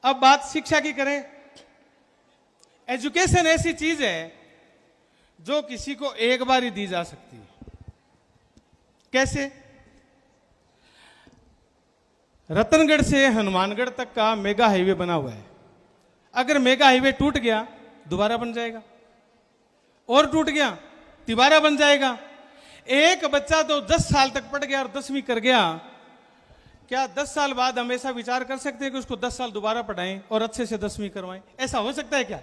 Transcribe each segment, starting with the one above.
अब बात शिक्षा की करें। एजुकेशन ऐसी चीज है जो किसी को एक बार ही दी जा सकती है। कैसे? रतनगढ़ से हनुमानगढ़ तक का मेगा हाईवे बना हुआ है। अगर मेगा हाईवे टूट गया दोबारा बन जाएगा, और टूट गया तिबारा बन जाएगा। एक बच्चा तो 10 साल तक पढ़ गया और 10वीं कर गया, क्या 10 साल बाद हमेशा विचार कर सकते हैं कि उसको 10 साल दोबारा पढ़ाएं और अच्छे से 10वीं करवाएं? ऐसा हो सकता है क्या?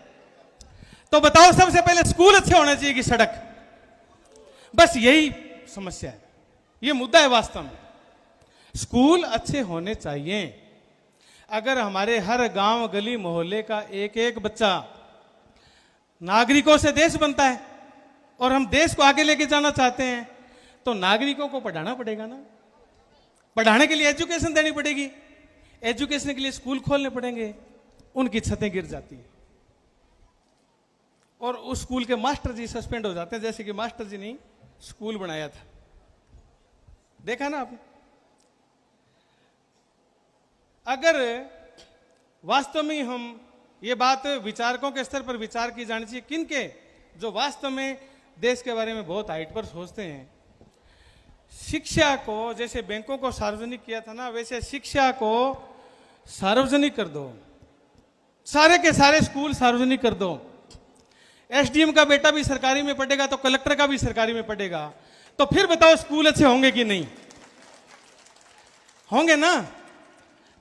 तो बताओ, सबसे पहले स्कूल अच्छे होने चाहिए कि सड़क? बस यही समस्या है, ये मुद्दा है वास्तव में। स्कूल अच्छे होने चाहिए। अगर हमारे हर गांव गली मोहल्ले का एक एक बच्चा नागरिकों से देश बनता है और हम देश को आगे लेके जाना चाहते हैं तो नागरिकों को पढ़ाना पड़ेगा ना। पढ़ाने के लिए एजुकेशन देनी पड़ेगी, एजुकेशन के लिए स्कूल खोलने पड़ेंगे। उनकी छतें गिर जाती हैं और उस स्कूल के मास्टर जी सस्पेंड हो जाते हैं, जैसे कि मास्टर जी ने स्कूल बनाया था। देखा ना आपने? अगर वास्तव में हम ये बात विचारकों के स्तर पर विचार की जानी चाहिए, किनके जो वास्तव में देश के बारे में बहुत हाइट पर सोचते हैं। शिक्षा को जैसे बैंकों को सार्वजनिक किया था ना, वैसे शिक्षा को सार्वजनिक कर दो। सारे के सारे स्कूल सार्वजनिक कर दो। एसडीएम का बेटा भी सरकारी में पढ़ेगा तो कलेक्टर का भी सरकारी में पढ़ेगा, तो फिर बताओ स्कूल अच्छे होंगे कि नहीं? होंगे ना।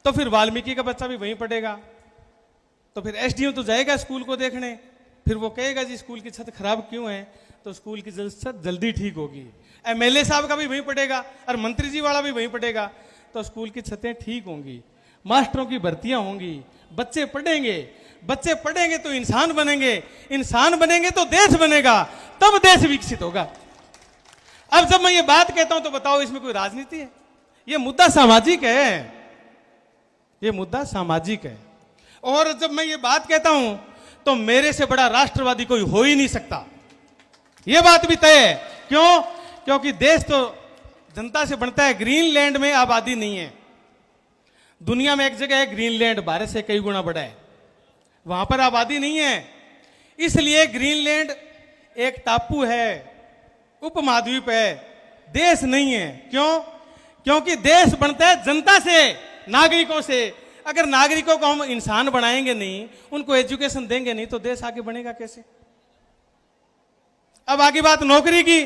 तो फिर वाल्मीकि का बच्चा भी वहीं पढ़ेगा, तो फिर एसडीएम तो जाएगा स्कूल को देखने, फिर वो कहेगा जी स्कूल की छत खराब क्यों है, तो स्कूल की छत जल्दी ठीक होगी। एमएलए साहब का भी वहीं पढ़ेगा और मंत्री जी वाला भी वहीं पढ़ेगा, तो स्कूल की छतें ठीक होंगी। मास्टरों की भर्तियां होंगी, बच्चे पढ़ेंगे, बच्चे पढ़ेंगे तो इंसान बनेंगे, इंसान बनेंगे तो देश बनेगा, तब देश विकसित होगा। अब जब मैं ये बात कहता हूं तो बताओ इसमें कोई राजनीति है? ये मुद्दा सामाजिक है, ये मुद्दा सामाजिक है। और जब मैं ये बात कहता हूं तो मेरे से बड़ा राष्ट्रवादी कोई हो ही नहीं सकता, ये बात भी तय है। क्यों? क्योंकि देश तो जनता से बनता है। ग्रीनलैंड में आबादी नहीं है। दुनिया में एक जगह है ग्रीनलैंड, भारत से कई गुना बड़ा है, वहां पर आबादी नहीं है। इसलिए ग्रीनलैंड एक टापू है, उपमहाद्वीप है, देश नहीं है। क्यों? क्योंकि देश बनता है जनता से, नागरिकों से। अगर नागरिकों को हम इंसान बनाएंगे नहीं, उनको एजुकेशन देंगे नहीं, तो देश आगे बढ़ेगा कैसे? अब आगे बात नौकरी की।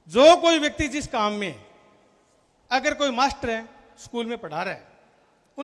जो कोई व्यक्ति जिस काम में, अगर कोई मास्टर है स्कूल में पढ़ा रहा है,